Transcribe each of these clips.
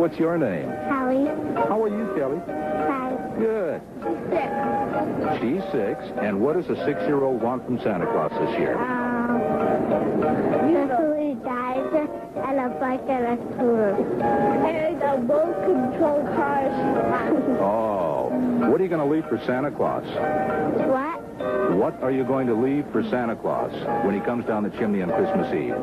What's your name? Kelly. How are you, Kelly? 5. Good. 6. She's 6. And what does a 6-year-old want from Santa Claus this year? Usually dies and a bike and a scooter. And a remote control cars. Oh. What are you going to leave for Santa Claus? What? What are you going to leave for Santa Claus when he comes down the chimney on Christmas Eve?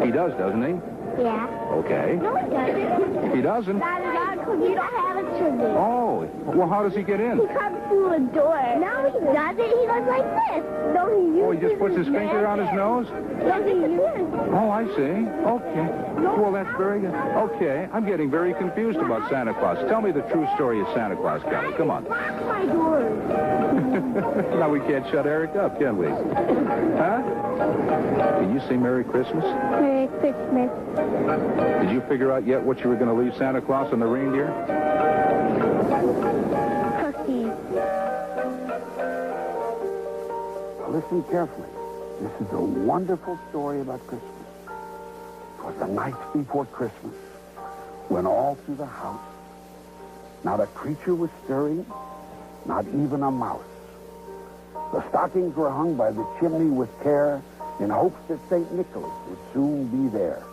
He does, doesn't he? Yeah. Okay. No, he doesn't. He doesn't? Not at all, because we don't have a chimney. Oh. Well, how does he get in? He comes through a door. No, he doesn't. He goes like this. No, he uses Oh, he just puts his finger on his nose? No, he uses. Oh, I see. Okay. Well, that's very good. Okay. I'm getting very confused about Santa Claus. Tell me the true story of Santa Claus, Kelly. Come on. Lock my doors. Now we can't shut Eric up, can we? Huh? Can you say Merry Christmas? Merry Christmas. Did you figure out yet what you were going to leave Santa Claus and the reindeer? Cookies. Listen carefully. This is a wonderful story about Christmas. It was the night before Christmas when all through the house, not a creature was stirring, not even a mouse. The stockings were hung by the chimney with care in hopes that St. Nicholas would soon be there.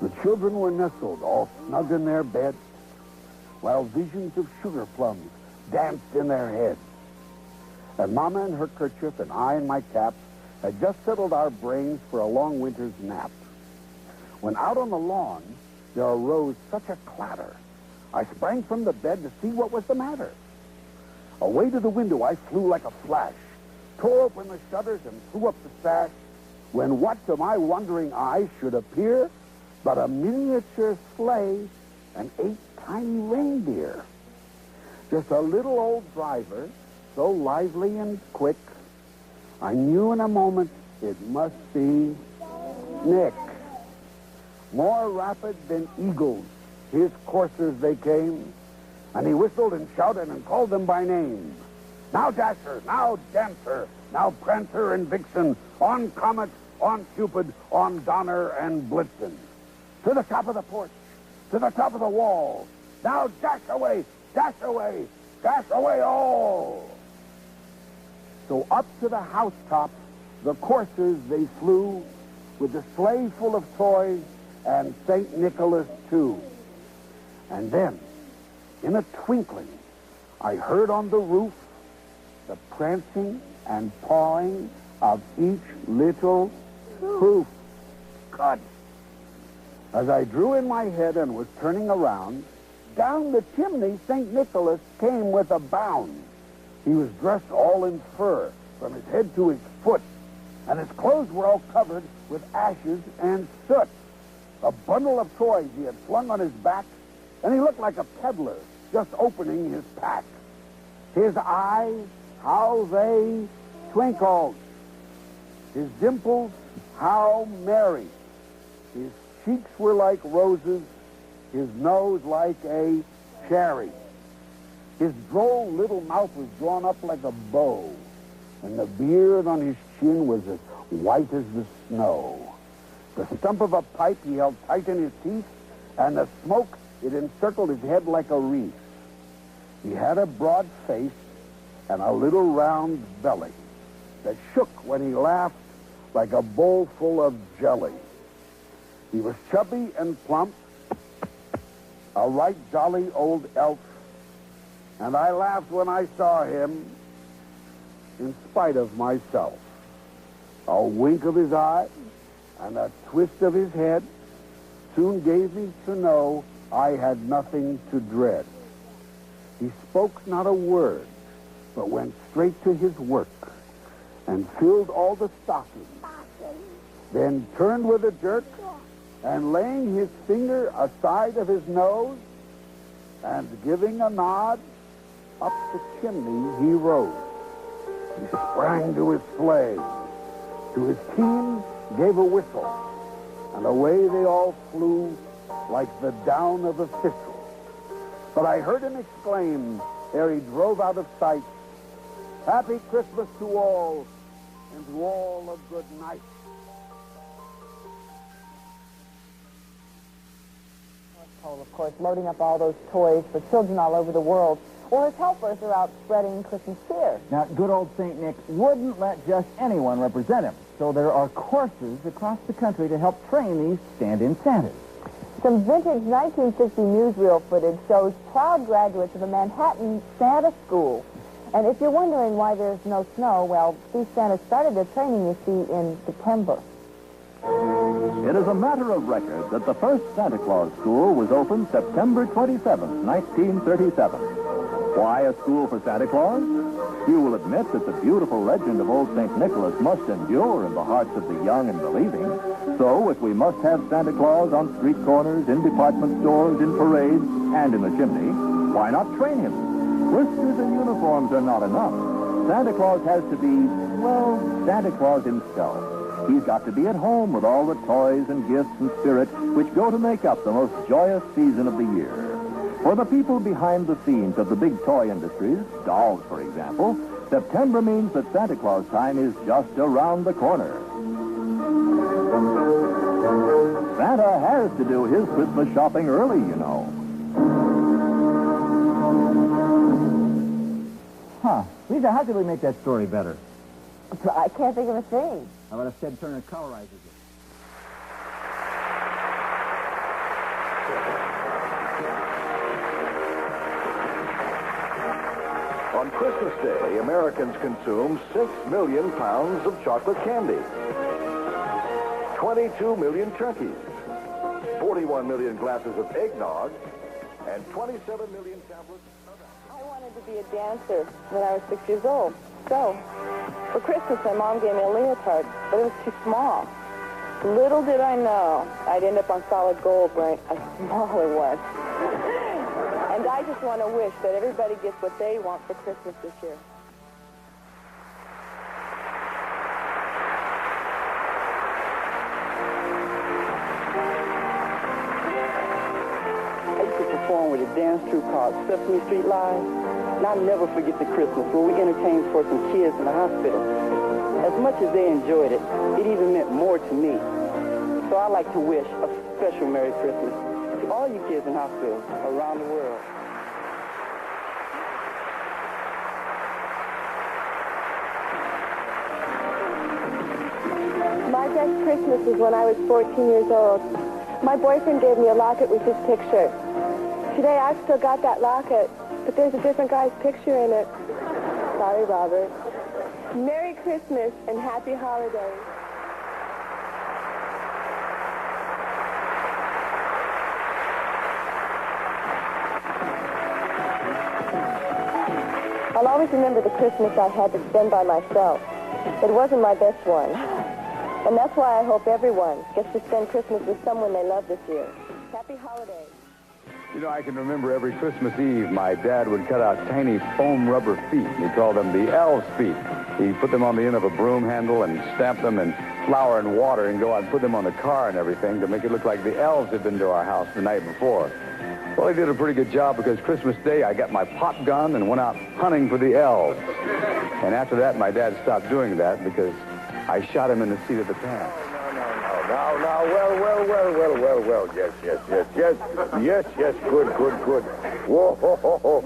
The children were nestled all snug in their beds, while visions of sugar plums danced in their heads. And Mama in her kerchief and I in my cap had just settled our brains for a long winter's nap. When out on the lawn, there arose such a clatter. I sprang from the bed to see what was the matter. Away to the window I flew like a flash, tore open the shutters and threw up the sash, when what to my wondering eyes should appear but a miniature sleigh and 8 tiny reindeer. Just a little old driver, so lively and quick, I knew in a moment it must be Nick. More rapid than eagles, his coursers they came, and he whistled and shouted and called them by name. Now Dasher, now Dancer, now Prancer and Vixen, on Comet, on Cupid, on Donner and Blitzen. To the top of the porch, to the top of the wall. Now dash away, dash away, dash away all. So up to the housetop, the coursers they flew, with the sleigh full of toys and St. Nicholas too. And then, in a twinkling, I heard on the roof the prancing and pawing of each little hoof. Good. As I drew in my head and was turning around, down the chimney St. Nicholas came with a bound. He was dressed all in fur, from his head to his foot, and his clothes were all covered with ashes and soot. A bundle of toys he had flung on his back, and he looked like a peddler just opening his pack. His eyes, how they twinkled. His dimples, how merry. His cheeks were like roses, his nose like a cherry. His droll little mouth was drawn up like a bow, and the beard on his chin was as white as the snow. The stump of a pipe he held tight in his teeth, and the smoke, it encircled his head like a wreath. He had a broad face and a little round belly that shook when he laughed like a bowl full of jelly. He was chubby and plump, a right jolly old elf, and I laughed when I saw him in spite of myself. A wink of his eye and a twist of his head soon gave me to know I had nothing to dread. He spoke not a word, but went straight to his work and filled all the stockings, then turned with a jerk, and laying his finger aside of his nose, and giving a nod, up the chimney he rode. He sprang to his sleigh, to his team gave a whistle, and away they all flew like the down of a thistle. But I heard him exclaim, ere he drove out of sight, "Happy Christmas to all, and to all a good night." Pole, of course, loading up all those toys for children all over the world. Well, his helpers are out spreading Christmas cheer. Now, good old St. Nick wouldn't let just anyone represent him. So there are courses across the country to help train these stand-in Santas. Some vintage 1960 newsreel footage shows proud graduates of a Manhattan Santa school. And if you're wondering why there's no snow, well, these Santas started their training, you see, in September. It is a matter of record that the first Santa Claus school was opened September 27, 1937. Why a school for Santa Claus? You will admit that the beautiful legend of old St. Nicholas must endure in the hearts of the young and believing. So, if we must have Santa Claus on street corners, in department stores, in parades, and in the chimney, why not train him? Whiskers and uniforms are not enough. Santa Claus has to be, well, Santa Claus himself. He's got to be at home with all the toys and gifts and spirit which go to make up the most joyous season of the year. For the people behind the scenes of the big toy industries, dolls, for example, September means that Santa Claus time is just around the corner. Santa has to do his Christmas shopping early, you know. Huh. Lisa, how could we make that story better? I can't think of a thing. How about if Ted Turner colorizes it? On Christmas Day, Americans consume 6 million pounds of chocolate candy, 22 million turkeys, 41 million glasses of eggnog, and 27 million tablets. I wanted to be a dancer when I was 6 years old. So, for Christmas, my mom gave me a leotard, but it was too small. Little did I know I'd end up on Solid Gold wearing a smaller one. And I just want to wish that everybody gets what they want for Christmas this year. I used to perform with a dance troupe called Sesame Street Live. And I'll never forget the Christmas when we entertained for some kids in the hospital. As much as they enjoyed it, it even meant more to me. So I'd like to wish a special Merry Christmas to all you kids in hospitals around the world. My best Christmas was when I was 14 years old. My boyfriend gave me a locket with his picture. Today, I've still got that locket, but there's a different guy's picture in it. Sorry, Robert. Merry Christmas and Happy Holidays. I'll always remember the Christmas I had to spend by myself. It wasn't my best one. And that's why I hope everyone gets to spend Christmas with someone they love this year. Happy Holidays. You know, I can remember every Christmas Eve, my dad would cut out tiny foam rubber feet. He called them the elves' feet. He put them on the end of a broom handle and stamped them in flour and water and go out and put them on the car and everything to make it look like the elves had been to our house the night before. Well, he did a pretty good job because Christmas Day I got my pop gun and went out hunting for the elves. And after that, my dad stopped doing that because I shot him in the seat of the pants. Yes, good. Whoa,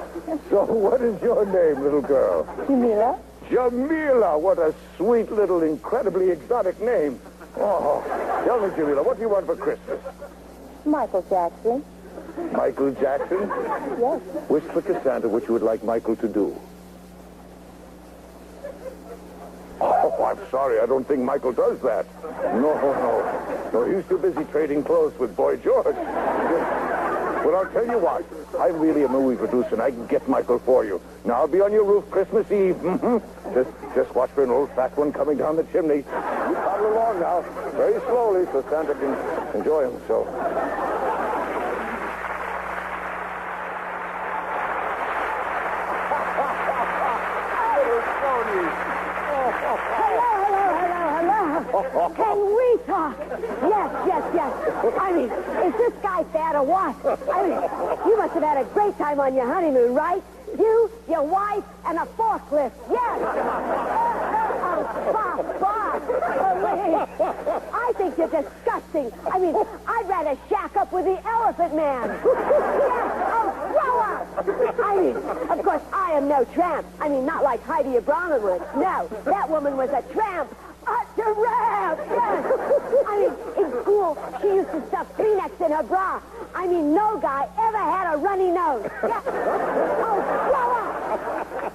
So what is your name, little girl? Jamila? Jamila, what a sweet little, incredibly exotic name. Oh, tell me, Jamila, what do you want for Christmas? Michael Jackson. Michael Jackson? Yes. Whisper to Santa what you would like Michael to do. Oh, I'm sorry. I don't think Michael does that. No, he's too busy trading clothes with Boy George. Well, I'll tell you what. I'm really a movie producer, and I can get Michael for you. Now, I'll be on your roof Christmas Eve. Mm-hmm. Just watch for an old fat one coming down the chimney. You toddle along now, very slowly, so Santa can enjoy himself. Hello. Can we talk? Yes. I mean, is this guy fat or what? I mean, you must have had a great time on your honeymoon, right? You, your wife, and a forklift. Yes. Oh, Bob. I think think you're disgusting. I mean, I'd rather shack up with the Elephant Man. Yes, oh, grow up. I mean, of course, I am no tramp. I mean, not like Heidi Abramovich. No, that woman was a tramp. A tramp, yes. I mean, in school, she used to stuff Kleenex in her bra. I mean, no guy ever had a runny nose. Yes. Oh, grow up.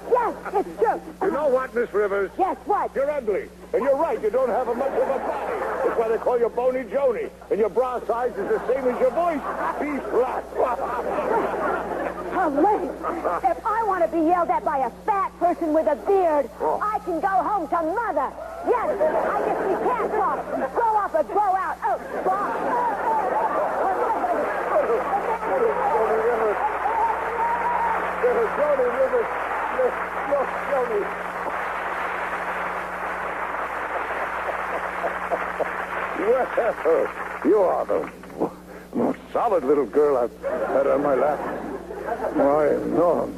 Yes, it's true. You know what, Miss Rivers? Yes, what? You're ugly. And you're right, you don't have much of a body. That's why they call you Bony Joni. And your bra size is the same as your voice. Be flat. Oh, Lane, if I want to be yelled at by a fat person with a beard, I can go home to Mother. Yes, I guess we can't talk. Grow up or grow out. Oh, Joni Rivers. Look, Joni. Well, you are the most solid little girl I've had on my lap. Why, no.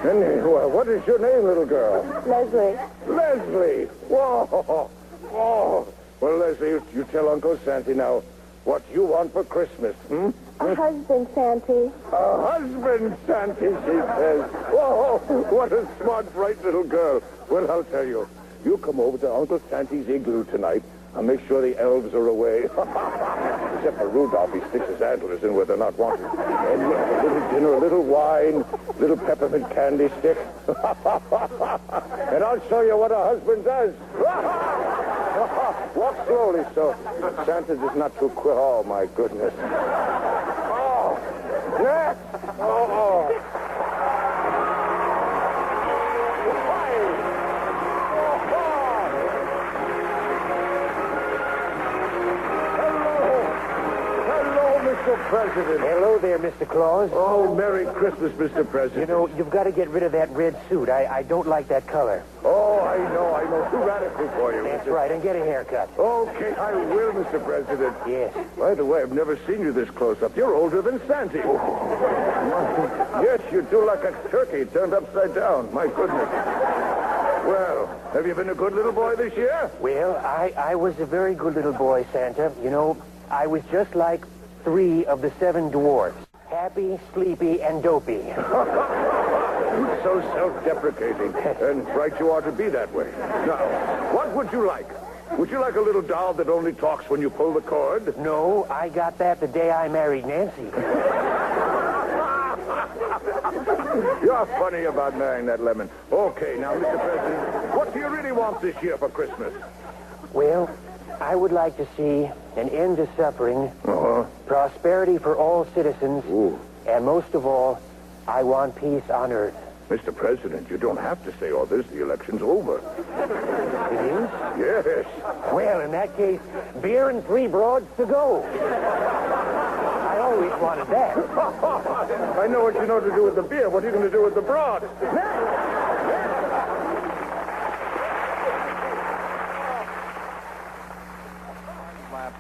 Anyway, what is your name, little girl? Leslie. Leslie. Whoa. Oh. Well, Leslie, you tell Uncle Santy now what you want for Christmas, hmm? A husband, Santy. A husband, Santy, she says. Whoa, what a smart, bright little girl. Well, I'll tell you. You come over to Uncle Santy's igloo tonight. I'll make sure the elves are away. Except for Rudolph, he sticks his antlers in where they're not wanted. And we'll have a little dinner, a little wine, little peppermint candy stick. And I'll show you what a husband does. Walk slowly, so Santa does not too quick. Oh, my goodness. Oh, next. Oh. Mr. President. Hello there, Mr. Claus. Oh, Merry Christmas, Mr. President. You know, you've got to get rid of that red suit. I don't like that color. Oh, I know. Too radical for you. That's right, and get a haircut. Okay, I will, Mr. President. Yes. By the way, I've never seen you this close up. You're older than Santy. Yes, you do look like a turkey turned upside down. My goodness. Well, have you been a good little boy this year? Well, I was a very good little boy, Santa. You know, I was just like 3 of the 7 dwarfs. Happy, sleepy, and dopey. So self-deprecating. And right you are to be that way. Now, what would you like? Would you like a little doll that only talks when you pull the cord? No, I got that the day I married Nancy. You're funny about marrying that lemon. Okay, now, Mr. President, what do you really want this year for Christmas? Well, I would like to see an end to suffering, prosperity for all citizens, and most of all, I want peace on earth. Mr. President, you don't have to say all this. The election's over. It is? Yes. Well, in that case, beer and 3 broads to go. I always wanted that. I know what you know to do with the beer. What are you going to do with the broad?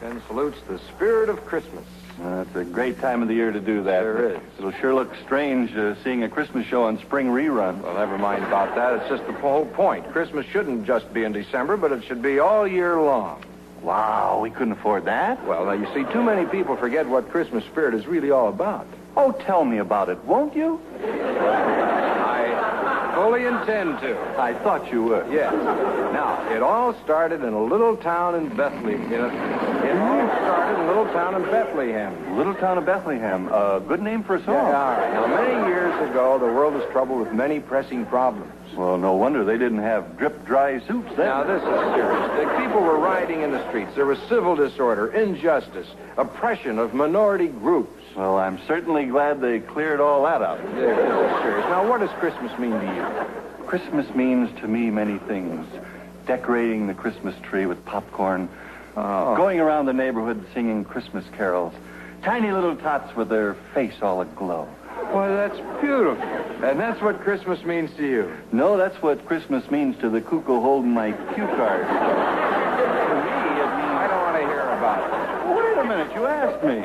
And salutes the spirit of Christmas. It's a great time of the year to do that. Sure is. It'll sure look strange seeing a Christmas show on spring rerun. Well, never mind about that. It's just the whole point. Christmas shouldn't just be in December, but it should be all year long. Wow, we couldn't afford that. Well, now, you see, too many people forget what Christmas spirit is really all about. Oh, tell me about it, won't you? I fully intend to. I thought you would. Yes. Now, it all started in a little town in Bethlehem. It all started in a little town in Bethlehem. Little town of Bethlehem. A good name for a song. Yeah, all right. Now, many years ago, the world was troubled with many pressing problems. Well, no wonder they didn't have drip-dry suits then. Now, this is serious. The people were rioting in the streets. There was civil disorder, injustice, oppression of minority groups. Well, I'm certainly glad they cleared all that up. This is serious. Now, what does Christmas mean to you? Christmas means to me many things. Decorating the Christmas tree with popcorn. Going around the neighborhood singing Christmas carols. Tiny little tots with their face all aglow. Well, that's beautiful. And that's what Christmas means to you. No, that's what Christmas means to the cuckoo holding my cue card. To me, it means... I don't want to hear about it. Wait a minute, you asked me.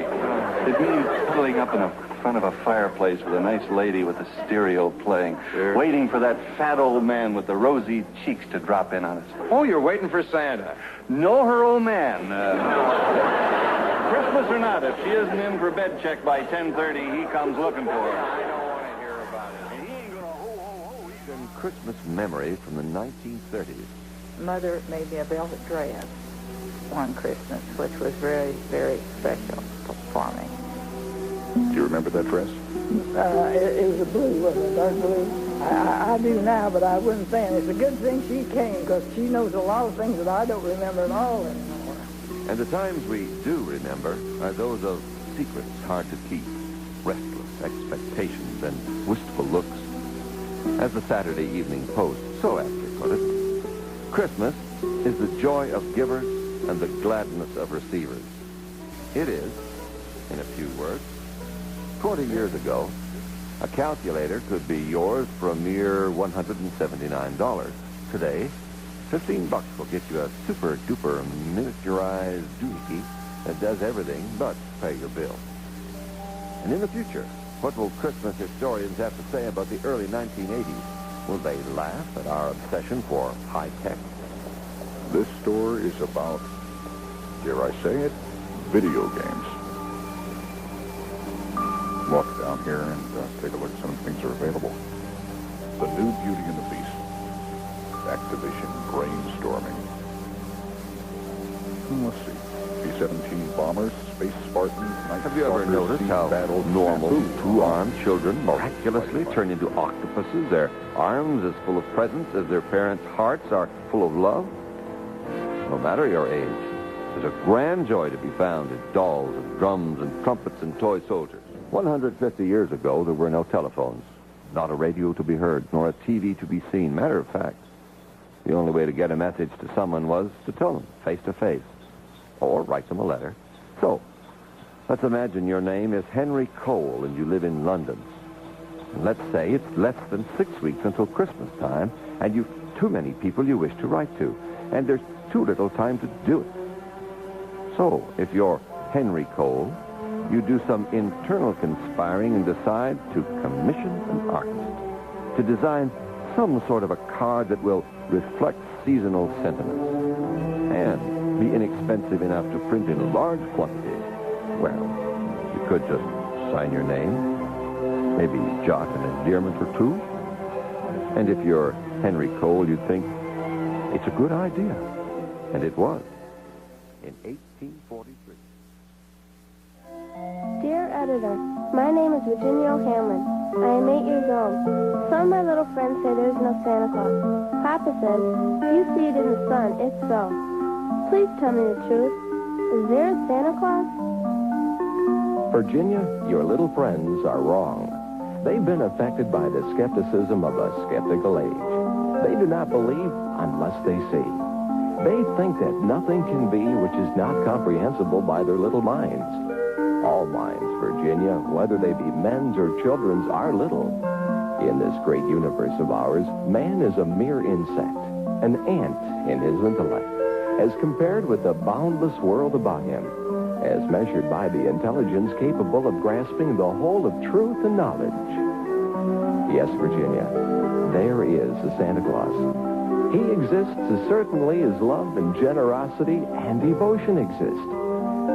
It means cuddling up in front of a fireplace with a nice lady with a stereo playing, waiting for that fat old man with the rosy cheeks to drop in on us. Oh, you're waiting for Santa. No, her old man. Christmas or not, if she isn't in for bed check by 10:30, he comes looking for her. I don't want to hear about it. He ain't gonna ho-ho-ho either. Christmas memory from the 1930s. Mother made me a velvet dress one Christmas, which was very, very special for me. Do you remember that dress? It was a blue, wasn't it? Dark blue. I do now, but I wouldn't say it. It's a good thing she came, because she knows a lot of things that I don't remember at all anymore. And the times we do remember are those of secrets hard to keep, restless expectations, and wistful looks. As the Saturday Evening Post so aptly put it, Christmas is the joy of givers and the gladness of receivers. It is, in a few words, 20 years ago, a calculator could be yours for a mere $179. Today, $15 will get you a super-duper miniaturized doohickey that does everything but pay your bill. And in the future, what will Christmas historians have to say about the early 1980s? Will they laugh at our obsession for high tech? This store is about, dare I say it, video games. Walk down here and take a look at some of the things that are available. The new Beauty and the Beast. Activision brainstorming. Let's see. B-17 bombers, Space Spartans, Night Have you ever Stalkers, noticed Sea how Battle, normal Shampoo. two-armed children miraculously turn into octopuses? Their arms as full of presents as their parents' hearts are full of love? No matter your age, there's a grand joy to be found in dolls and drums and trumpets and toy soldiers. 150 years ago, there were no telephones, not a radio to be heard, nor a TV to be seen. Matter of fact, the only way to get a message to someone was to tell them face to face, or write them a letter. So, let's imagine your name is Henry Cole and you live in London. And let's say it's less than 6 weeks until Christmas time, and you've too many people you wish to write to, and there's too little time to do it. So, if you're Henry Cole, you do some internal conspiring and decide to commission an artist to design some sort of a card that will reflect seasonal sentiments and be inexpensive enough to print in large quantities. Well, you could just sign your name, maybe jot an endearment or two. And if you're Henry Cole, you'd think it's a good idea. And it was in 1843. Dear Editor, my name is Virginia O'Hanlon. I am 8 years old. Some of my little friends say there's no Santa Claus. Papa says, if you see it in the sun, it's so. Please tell me the truth. Is there a Santa Claus? Virginia, your little friends are wrong. They've been affected by the skepticism of a skeptical age. They do not believe unless they see. They think that nothing can be which is not comprehensible by their little minds. All minds, Virginia, whether they be men's or children's, are little. In this great universe of ours, man is a mere insect, an ant in his intellect, as compared with the boundless world about him, as measured by the intelligence capable of grasping the whole of truth and knowledge. Yes, Virginia, there is a Santa Claus. He exists as certainly as love and generosity and devotion exist.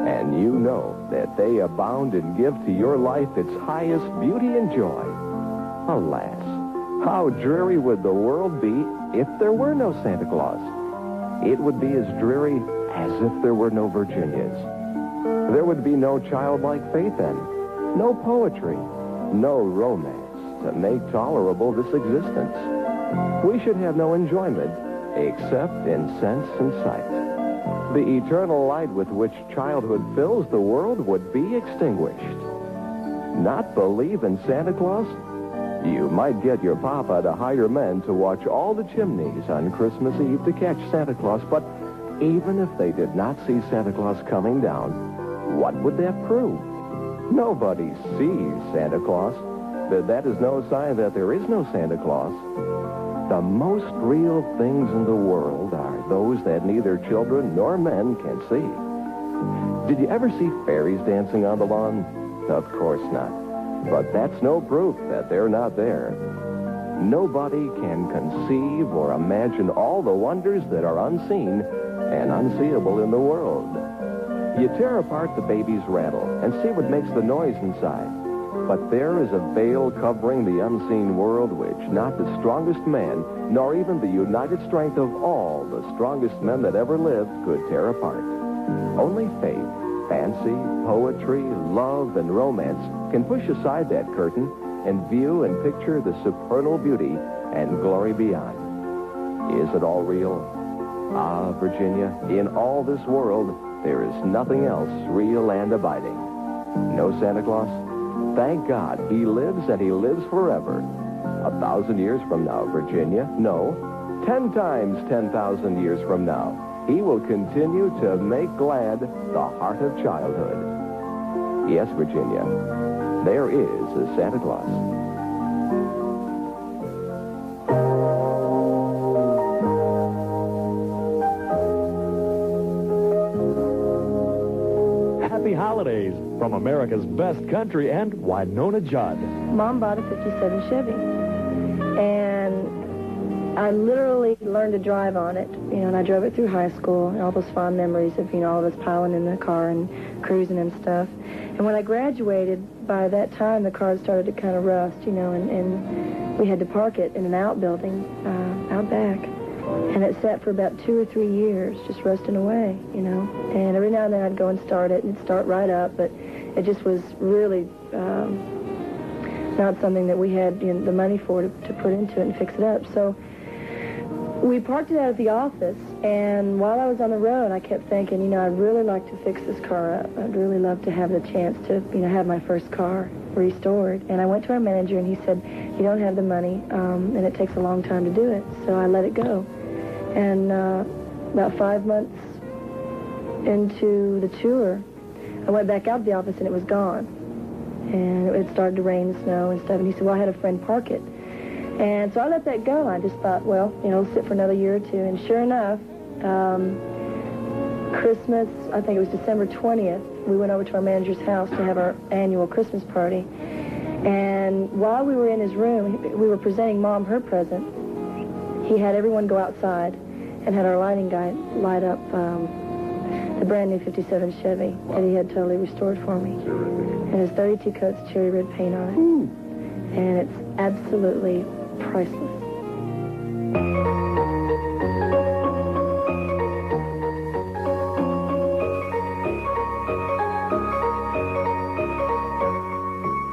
And you know that they abound and give to your life its highest beauty and joy. Alas, how dreary would the world be if there were no Santa Claus? It would be as dreary as if there were no Virginias. There would be no childlike faith then, no poetry, no romance to make tolerable this existence. We should have no enjoyment except in sense and sight. The eternal light with which childhood fills the world would be extinguished. Not believe in Santa Claus? You might get your papa to hire men to watch all the chimneys on Christmas Eve to catch Santa Claus, but even if they did not see Santa Claus coming down, what would that prove? Nobody sees Santa Claus. That is no sign that there is no Santa Claus. The most real things in the world are those that neither children nor men can see. Did you ever see fairies dancing on the lawn? Of course not. But that's no proof that they're not there. Nobody can conceive or imagine all the wonders that are unseen and unseeable in the world. You tear apart the baby's rattle and see what makes the noise inside. But there is a veil covering the unseen world which not the strongest man, nor even the united strength of all the strongest men that ever lived, could tear apart. Only faith, fancy, poetry, love, and romance can push aside that curtain and view and picture the supernal beauty and glory beyond. Is it all real? Ah, Virginia, in all this world, there is nothing else real and abiding. No Santa Claus? Thank God he lives and he lives forever. 1,000 years from now, Virginia, no, 10 times 10,000 years from now, he will continue to make glad the heart of childhood. Yes, Virginia, there is a Santa Claus. Happy holidays from America's best country and Winona Judd. Mom bought a 57 Chevy, and I literally learned to drive on it, and I drove it through high school, and all those fond memories of, all of us piling in the car and cruising and stuff. And when I graduated, by that time, the car started to kind of rust, and we had to park it in an outbuilding out back. And it sat for about 2 or 3 years, just rusting away, And every now and then I'd go and start it, and it'd start right up, but it just was really not something that we had the money for to put into it and fix it up. So we parked it out at the office, and while I was on the road, I kept thinking, I'd really like to fix this car up. I'd really love to have the chance to, have my first car restored. And I went to our manager, and he said, you don't have the money, and it takes a long time to do it. So I let it go. And about 5 months into the tour, I went back out to the office, and it was gone. And it started to rain and snow and stuff. And he said, well, I had a friend park it. And so I let that go. I just thought, well, it'll sit for another year or two. And sure enough, Christmas, I think it was December 20th, we went over to our manager's house to have our annual Christmas party. And while we were in his room, we were presenting Mom her present. He had everyone go outside and had our lighting guy light up the brand new 57 Chevy that he had totally restored for me. And it's 32 coats of cherry red paint on it. And it's absolutely priceless.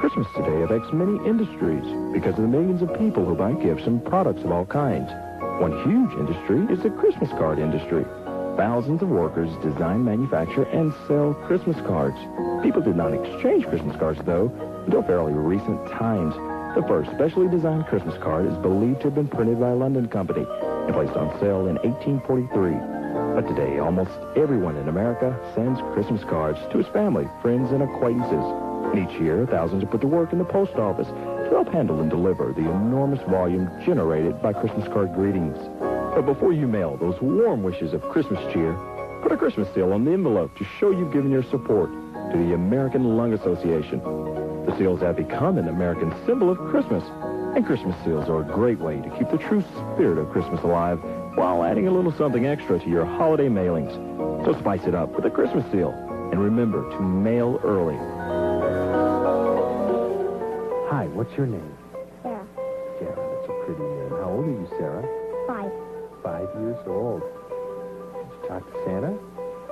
Christmas today affects many industries because of the millions of people who buy gifts and products of all kinds. One huge industry is the Christmas card industry. Thousands of workers design, manufacture, and sell Christmas cards. People did not exchange Christmas cards, though, until fairly recent times. The first specially designed Christmas card is believed to have been printed by a London company and placed on sale in 1843. But today, almost everyone in America sends Christmas cards to his family, friends, and acquaintances. And each year, thousands are put to work in the post office to help handle and deliver the enormous volume generated by Christmas card greetings. But before you mail those warm wishes of Christmas cheer, put a Christmas seal on the envelope to show you've given your support to the American Lung Association. The seals have become an American symbol of Christmas, and Christmas seals are a great way to keep the true spirit of Christmas alive while adding a little something extra to your holiday mailings. So spice it up with a Christmas seal, and remember to mail early. Hi, what's your name? Sarah. Sarah, that's a pretty name. How old are you, Sarah? 5. 5 years old. Did you talk to Santa?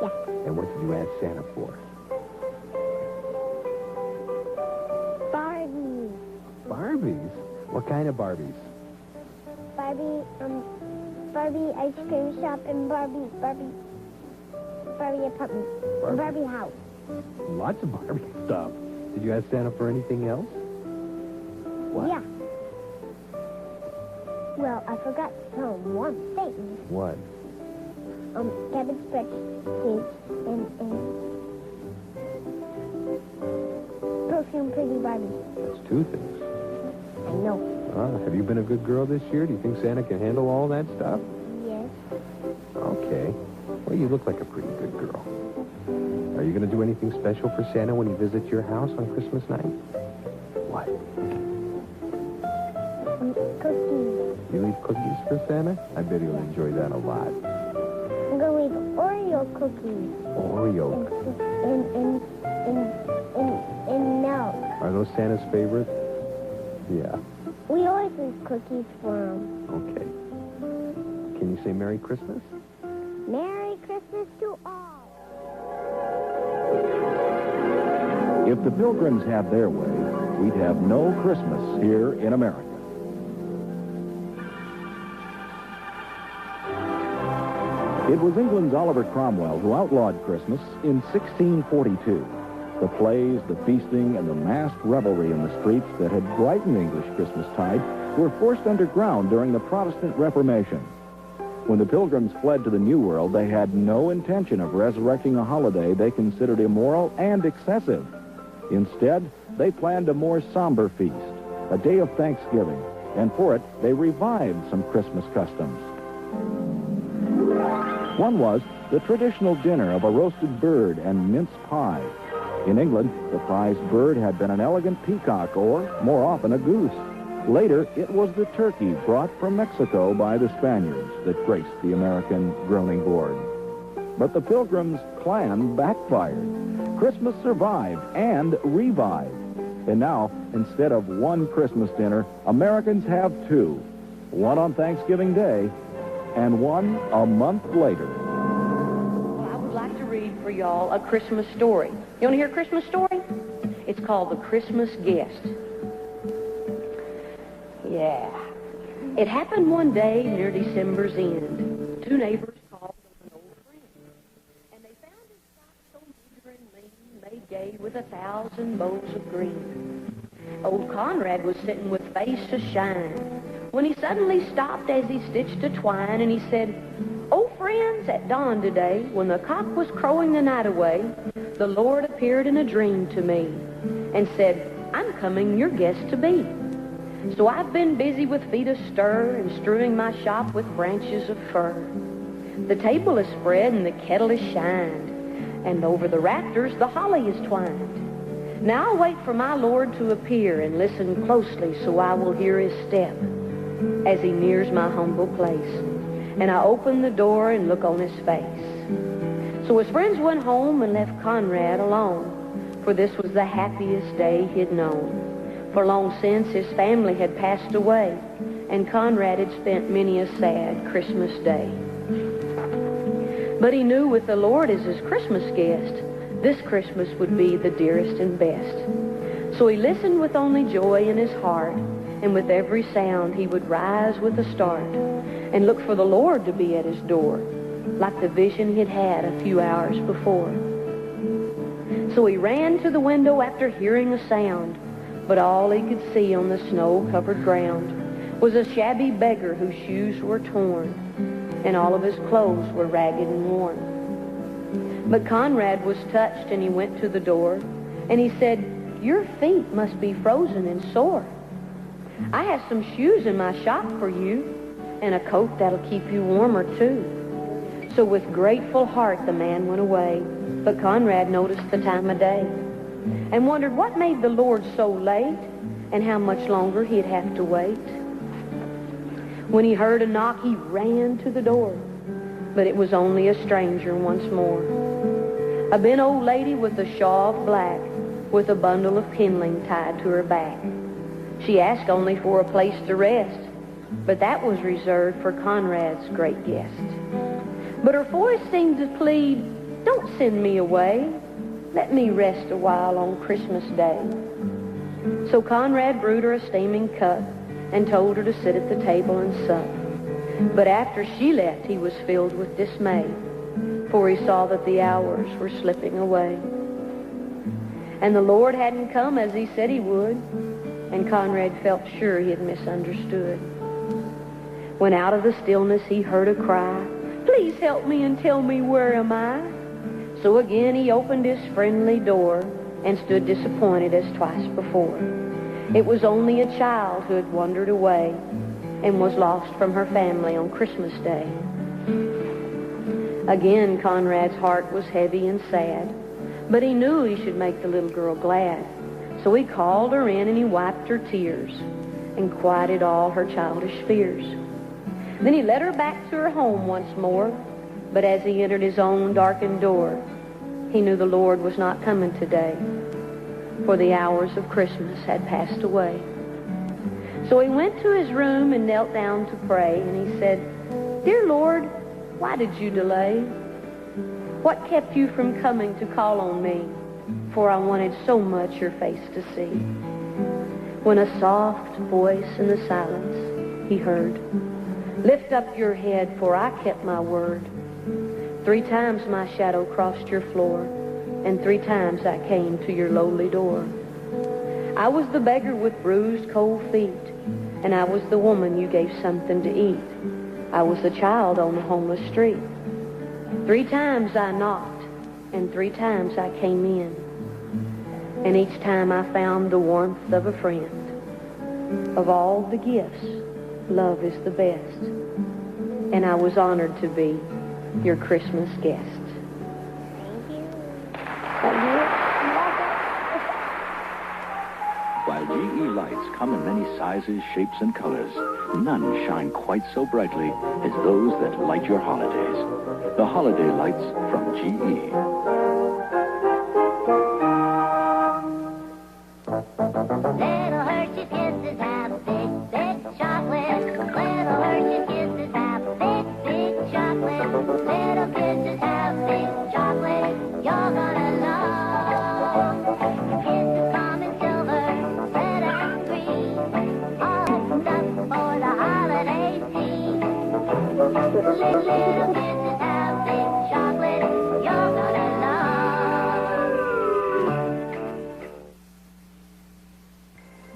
Yeah. And what did you ask Santa for? Barbies. Barbies? What kind of Barbies? Barbie ice cream shop and Barbie apartment. Barbie house. Lots of Barbie stuff. Did you ask Santa for anything else? What? Yeah. Well, I forgot to tell him one thing. What? Cabbage patch kids and perfume pretty Barbie. That's 2 things. I know. Have you been a good girl this year? Do you think Santa can handle all that stuff? Yes. Okay. Well, you look like a pretty good girl. Are you going to do anything special for Santa when he visits your house on Christmas night? What? Cookies. You leave cookies for Santa? I bet he'll enjoy that a lot. I'm going to leave Oreo cookies. Oreo. And milk. Are those Santa's favorites? Yeah. We always leave cookies for him. Okay. Can you say Merry Christmas? Merry Christmas to all. If the Pilgrims had their way, we'd have no Christmas here in America. It was England's Oliver Cromwell who outlawed Christmas in 1642. The plays, the feasting, and the masked revelry in the streets that had brightened English Christmastide were forced underground during the Protestant Reformation. When the Pilgrims fled to the New World, they had no intention of resurrecting a holiday they considered immoral and excessive. Instead, they planned a more somber feast, a day of Thanksgiving, and for it, they revived some Christmas customs. One was the traditional dinner of a roasted bird and mince pie. In England, the prized bird had been an elegant peacock or, more often, a goose. Later, it was the turkey brought from Mexico by the Spaniards that graced the American groaning board. But the Pilgrims' plan backfired. Christmas survived and revived. And now, instead of one Christmas dinner, Americans have two. One on Thanksgiving Day and one a month later. Well, I would like to read for y'all a Christmas story. You want to hear a Christmas story? It's called The Christmas Guest. Yeah. It happened one day near December's end. Two neighbors called on an old friend, and they found his stock so meager and lean, made gay with 1,000 bows of green. Old Conrad was sitting with face to shine, when he suddenly stopped as he stitched a twine, and he said, "Oh, friends, at dawn today, when the cock was crowing the night away, the Lord appeared in a dream to me, and said, 'I'm coming your guest to be.' So I've been busy with feet astir and strewing my shop with branches of fir. The table is spread and the kettle is shined, and over the rafters the holly is twined. Now I'll wait for my Lord to appear and listen closely so I will hear his step as he nears my humble place. And I open the door and look on his face." So his friends went home and left Conrad alone, for this was the happiest day he'd known. For long since his family had passed away, and Conrad had spent many a sad Christmas day. But he knew with the Lord as his Christmas guest, this Christmas would be the dearest and best. So he listened with only joy in his heart, and with every sound he would rise with a start, and look for the Lord to be at his door, like the vision he'd had a few hours before. So he ran to the window after hearing a sound, but all he could see on the snow-covered ground was a shabby beggar whose shoes were torn, and all of his clothes were ragged and worn. But Conrad was touched, and he went to the door, and he said, "Your feet must be frozen and sore. I have some shoes in my shop for you, and a coat that'll keep you warmer, too." So with grateful heart the man went away, but Conrad noticed the time of day and wondered what made the Lord so late and how much longer he'd have to wait. When he heard a knock, he ran to the door, but it was only a stranger once more. A bent old lady with a shawl of black, with a bundle of kindling tied to her back. She asked only for a place to rest, but that was reserved for Conrad's great guest. But her voice seemed to plead, "Don't send me away. Let me rest a while on Christmas Day." So Conrad brewed her a steaming cup and told her to sit at the table and sup. But after she left, he was filled with dismay, for he saw that the hours were slipping away. And the Lord hadn't come as he said he would, and Conrad felt sure he had misunderstood. When out of the stillness he heard a cry, "Please help me and tell me where am I?" So again he opened his friendly door and stood disappointed as twice before. It was only a child who had wandered away and was lost from her family on Christmas Day. Again Conrad's heart was heavy and sad, But he knew he should make the little girl glad. So he called her in and he wiped her tears and quieted all her childish fears. Then he led her back to her home once more. But as he entered his own darkened door, he knew the Lord was not coming today, for the hours of Christmas had passed away. So he went to his room and knelt down to pray, and he said, "Dear Lord, why did you delay? What kept you from coming to call on me? For I wanted so much your face to see." When a soft voice in the silence he heard, "Lift up your head, for I kept my word. 3 times my shadow crossed your floor, and 3 times I came to your lowly door. I was the beggar with bruised, cold feet, and I was the woman you gave something to eat. I was the child on the homeless street. 3 times I knocked, and 3 times I came in, and each time I found the warmth of a friend. Of all the gifts, love is the best, and I was honored to be your Christmas guest." While GE lights come in many sizes, shapes, and colors, none shine quite so brightly as those that light your holidays. The holiday lights from GE. Little Hershey's Kisses have big, big chocolate. Little Hershey's Kisses have big, big chocolate. Little kisses have big chocolate you're gonna love. Kisses come in silver, red, and green. All stuff for the holiday scene. Little kisses have big chocolate you're gonna love.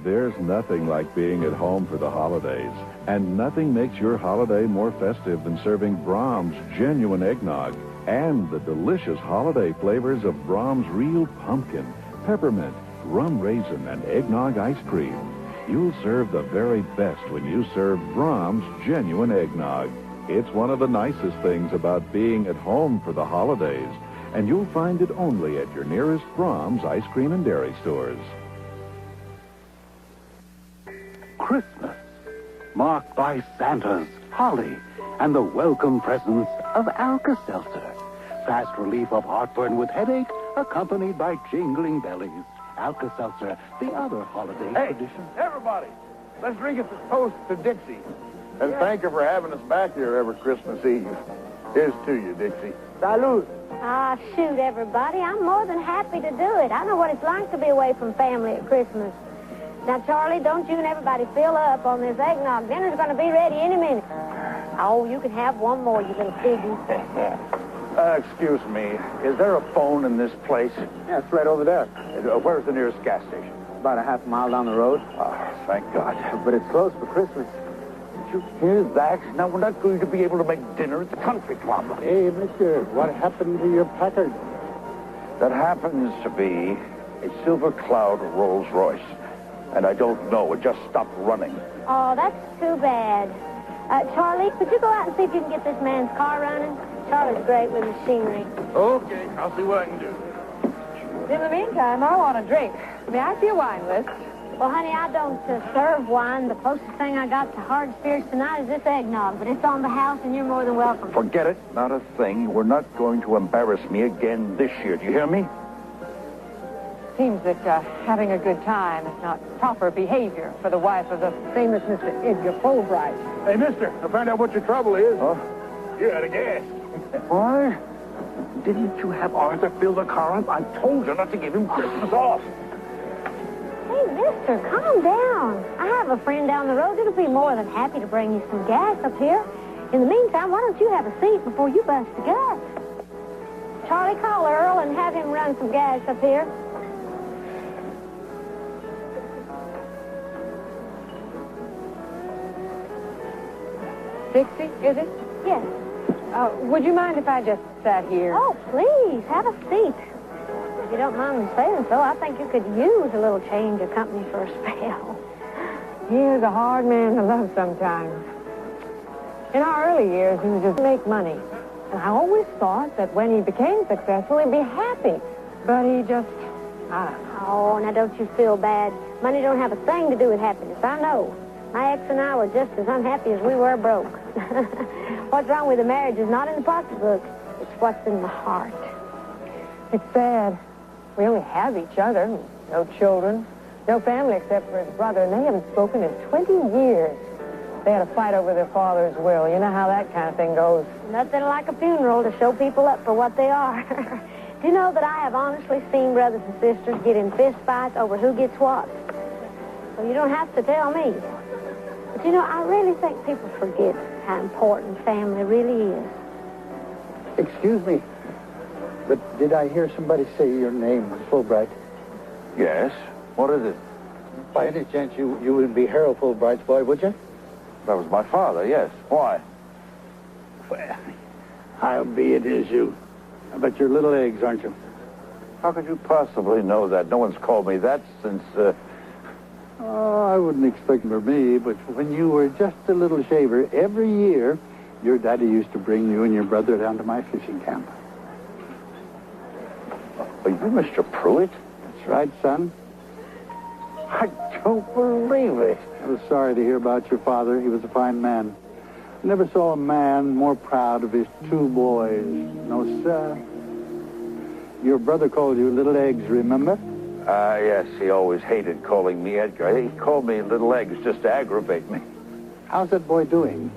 There's nothing like being at home for the holidays, and nothing makes your holiday more festive than serving Brahms genuine eggnog and the delicious holiday flavors of Brahms real pumpkin, peppermint, rum raisin, and eggnog ice cream. You'll serve the very best when you serve Brahms genuine eggnog. It's one of the nicest things about being at home for the holidays, and you'll find it only at your nearest Brahms ice cream and dairy stores. Christmas, marked by Santa's, holly, and the welcome presence of Alka-Seltzer. Fast relief of heartburn with headache, accompanied by jingling bellies. Alka-Seltzer, the other holiday tradition. Everybody, let's drink a toast to Dixie. And thank her for having us back here every Christmas Eve. Here's to you, Dixie. Salud. Ah, shoot, everybody. I'm more than happy to do it. I know what it's like to be away from family at Christmas. Now, Charlie, don't you and everybody fill up on this eggnog. Dinner's going to be ready any minute. Oh, you can have one more, you little piggy. Excuse me, is there a phone in this place? Yeah, it's right over there. Where's the nearest gas station? About a half mile down the road. Oh, thank God. But it's closed for Christmas. Did you hear that? Now, we're not going to be able to make dinner at the country club. Hey, mister, what happened to your Packard? That happens to be a Silver Cloud Rolls Royce. And I don't know. It just stopped running. Oh, that's too bad. Charlie, could you go out and see if you can get this man's car running? Charlie's great with machinery. Okay, I'll see what I can do. In the meantime, I want a drink. May I see a wine list? Well, honey, I don't serve wine. The closest thing I got to hard spirits tonight is this eggnog, but it's on the house, and you're more than welcome. Forget it. Not a thing. We're not going to embarrass me again this year. Do you hear me? Seems that having a good time is not proper behavior for the wife of the famous Mr. Edgar Fulbright. Hey, mister, I found out what your trouble is. Huh? You're out of gas. Why? Didn't you have Arthur fill the car up? I told you not to give him Christmas off. Hey, mister, calm down. I have a friend down the road that'll be more than happy to bring you some gas up here. In the meantime, why don't you have a seat before you bust the gas? Charlie, call Earl and have him run some gas up here. Dixie, is it? Yes. Would you mind if I just sat here? Oh, please, have a seat. If you don't mind me saying so, I think you could use a little change of company for a spell. He is a hard man to love sometimes. In our early years, he was just make money. And I always thought that when he became successful, he'd be happy. But he just, I don't know. Oh, now don't you feel bad. Money don't have a thing to do with happiness, I know. My ex and I were just as unhappy as we were broke. What's wrong with a marriage is not in the pocketbook. It's what's in the heart. It's sad. We only have each other. No children. No family except for his brother. And they haven't spoken in 20 years. They had a fight over their father's will. You know how that kind of thing goes. Nothing like a funeral to show people up for what they are. Do you know that I have honestly seen brothers and sisters get in fist fights over who gets what? So you don't have to tell me. But you know, I really think people forget how important family really is. Excuse me, but did I hear somebody say your name was Fulbright? Yes. What is it? By any chance, you would be Harold Fulbright's boy, would you? That was my father, yes. Why? Well, I'll be it is you. I bet you're little eggs, aren't you? How could you possibly know that? No one's called me that since, Oh, I wouldn't expect it for me, but when you were just a little shaver, every year, your daddy used to bring you and your brother down to my fishing camp. Are you Mr. Pruitt? That's right, son. I don't believe it. I was sorry to hear about your father. He was a fine man. I never saw a man more proud of his two boys. No, sir. Your brother called you Little Eggs, remember? Yes, he always hated calling me Edgar. He called me Little Eggs just to aggravate me. How's that boy doing?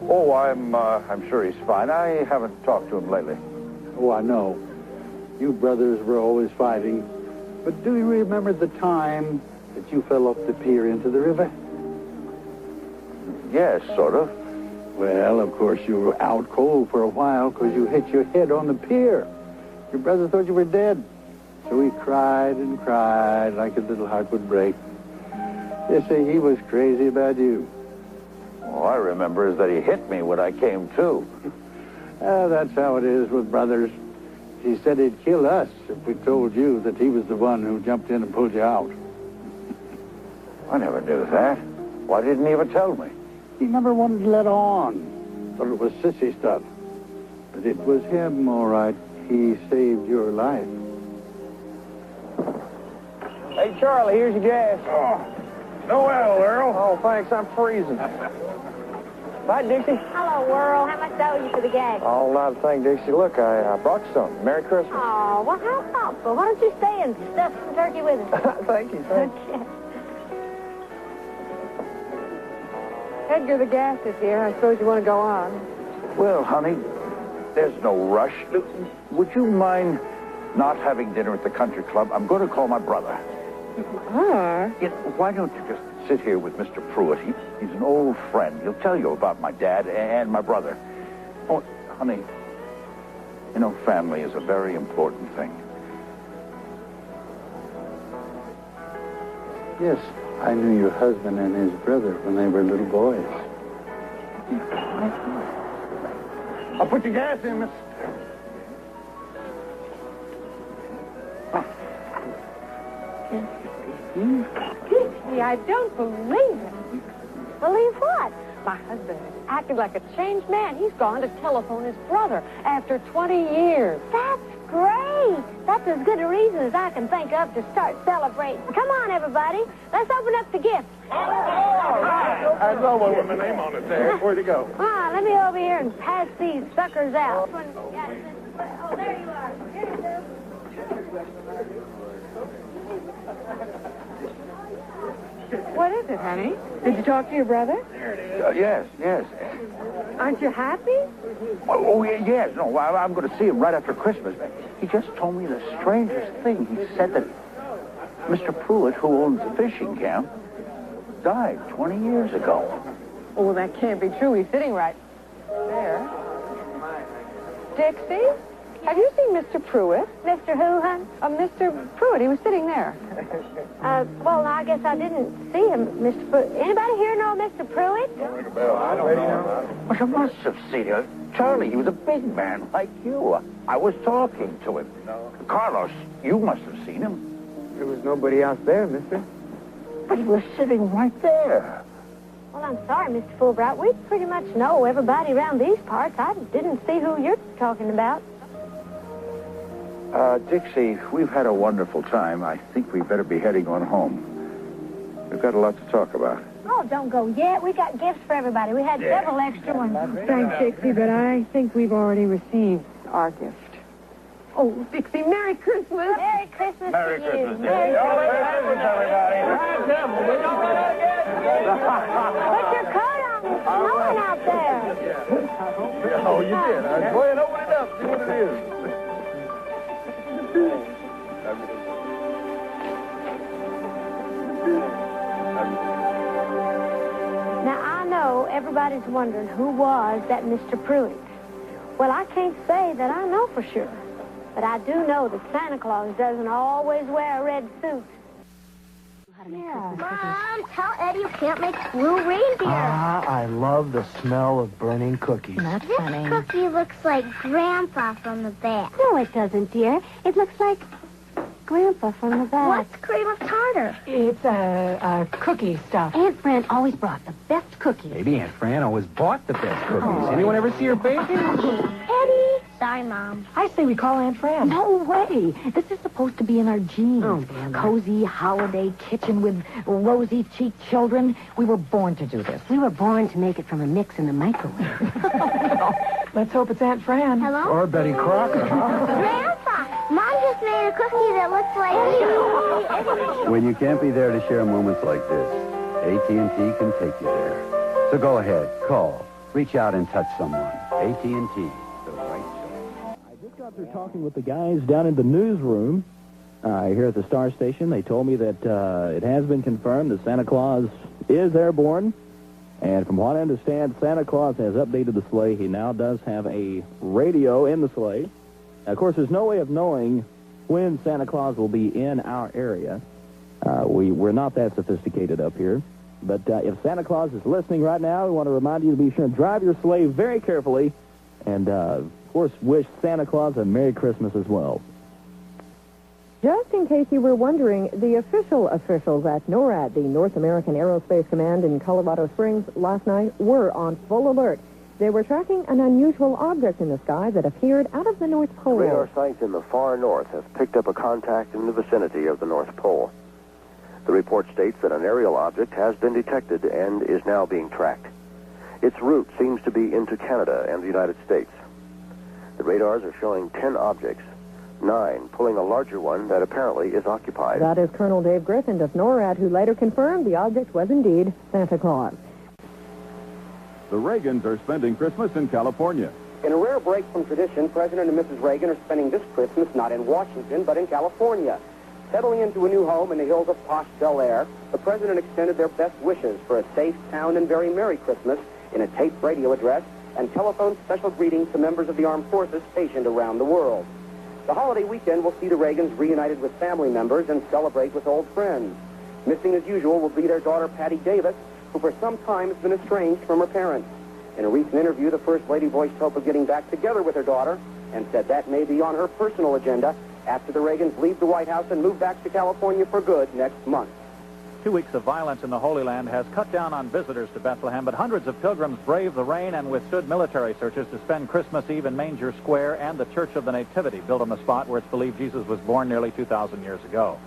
Oh, I'm sure he's fine. I haven't talked to him lately. Oh, I know. You brothers were always fighting. But do you remember the time that you fell off the pier into the river? Yes, sort of. Well, of course, you were out cold for a while because you hit your head on the pier. Your brother thought you were dead. So he cried and cried like his little heart would break. They say he was crazy about you. All I remember is that he hit me when I came to. That's how it is with brothers. He said he'd kill us if we told you that he was the one who jumped in and pulled you out. I never knew that. Why didn't he ever tell me? He never wanted to let on. Thought it was sissy stuff. But it was him, all right. He saved your life. Hey, Charlie, here's your gas. Oh, Noel, Earl. Oh, thanks. I'm freezing. Bye, Dixie. Hello, world. How much owe you for the gas? Oh, not a thing, Dixie. Look, I brought you something. Merry Christmas. Oh, well, how thoughtful. Why don't you stay and stuff some turkey with us? Thank you. Thank you. Okay. Edgar, the gas is here. I suppose you want to go on. Well, honey, there's no rush. Would you mind not having dinner at the country club? I'm going to call my brother. Yeah, why don't you just sit here with Mr. Pruitt? He's an old friend. He'll tell you about my dad and my brother. Oh, honey, you know, family is a very important thing. Yes, I knew your husband and his brother when they were little boys. I'll put your gas in, miss. Dixie, I don't believe it. Believe what? My husband is acting like a changed man. He's gone to telephone his brother after 20 years. That's great. That's as good a reason as I can think of to start celebrating. Come on, everybody. Let's open up the gift. All right. I know one with my name on it there. Where'd it go? Come on, let me over here and pass these suckers out. Oh, there you are. Here you go. What is it, honey? Did you talk to your brother? Yes. Aren't you happy? Yes. No, I'm going to see him right after Christmas. He just told me the strangest thing. He said that Mr. Pruitt, who owns the fishing camp, died 20 years ago. Oh, well, that can't be true. He's sitting right there. Dixie, have you seen Mr. Pruitt? Mr. Who, hon? Mr. Pruitt. He was sitting there. Well, I guess I didn't see him, Mr. Pruitt. Anybody here know Mr. Pruitt? I don't know. Well, you must have seen him. Charlie, he was a big man like you. I was talking to him. Carlos, you must have seen him. There was nobody out there, mister. But he was sitting right there. Well, I'm sorry, Mr. Fulbright. We pretty much know everybody around these parts. I didn't see who you're talking about. Dixie, we've had a wonderful time. I think we better be heading on home. We've got a lot to talk about. Oh, don't go yet. We got gifts for everybody. We had several extra ones. Thanks, Dixie, but I think we've already received our gift. Oh, Dixie, Merry Christmas. Merry Christmas Merry to you. Christmas, Merry Dixie. Christmas, everybody. Put your coat on. It's snowing out there. Oh, you did. Go ahead, open it up. See what it is. Now, I know everybody's wondering who was that Mr. Pruitt. Well, I can't say that I know for sure. But I do know that Santa Claus doesn't always wear a red suit. Mom, tell Eddie you can't make blue reindeer. I love the smell of burning cookies. This cookie looks like Grandpa from the back. No, it doesn't, dear. It looks like Grandpa from the back. What's cream of tartar? It's cookie stuff. Aunt Fran always brought the best cookies. Maybe Aunt Fran always bought the best cookies. Anyone ever see her bake? Eddie. Sorry, Mom. I say we call Aunt Fran. No way. This is supposed to be in our genes. Oh, damn it. Cozy holiday kitchen with rosy-cheeked children. We were born to do this. We were born to make it from a mix in the microwave. Let's hope it's Aunt Fran. Hello? Or Betty Crocker. Grandpa, Mom just made a cookie that looks like you. When you can't be there to share moments like this, AT&T can take you there. So go ahead, call, reach out and touch someone. AT&T, the right choice. I just got through talking with the guys down in the newsroom here at the Star Station. They told me that it has been confirmed that Santa Claus is airborne. And from what I understand, Santa Claus has updated the sleigh. He now does have a radio in the sleigh. Now, of course, there's no way of knowing when Santa Claus will be in our area. We're not that sophisticated up here. But if Santa Claus is listening right now, we want to remind you to be sure and drive your sleigh very carefully. And, of course, wish Santa Claus a Merry Christmas as well. Just in case you were wondering, the officials at NORAD, the North American Aerospace Command in Colorado Springs, last night were on full alert. They were tracking an unusual object in the sky that appeared out of the North Pole. Radar sites in the far north have picked up a contact in the vicinity of the North Pole. The report states that an aerial object has been detected and is now being tracked. Its route seems to be into Canada and the United States. The radars are showing 10 objects, 9 pulling a larger one that apparently is occupied. That is Colonel Dave Griffin of NORAD, who later confirmed the object was indeed Santa Claus. The Reagans are spending Christmas in California. In a rare break from tradition, President and Mrs. Reagan are spending this Christmas not in Washington, but in California. Settling into a new home in the hills of posh Bel Air, the President extended their best wishes for a safe, sound, and very Merry Christmas in a taped radio address and telephoned special greetings to members of the armed forces stationed around the world. The holiday weekend will see the Reagans reunited with family members and celebrate with old friends. Missing as usual will be their daughter, Patty Davis, who for some time has been estranged from her parents. In a recent interview, the First Lady voiced hope of getting back together with her daughter and said that may be on her personal agenda after the Reagans leave the White House and move back to California for good next month. 2 weeks of violence in the Holy Land has cut down on visitors to Bethlehem, but hundreds of pilgrims braved the rain and withstood military searches to spend Christmas Eve in Manger Square and the Church of the Nativity, built on the spot where it's believed Jesus was born nearly 2,000 years ago.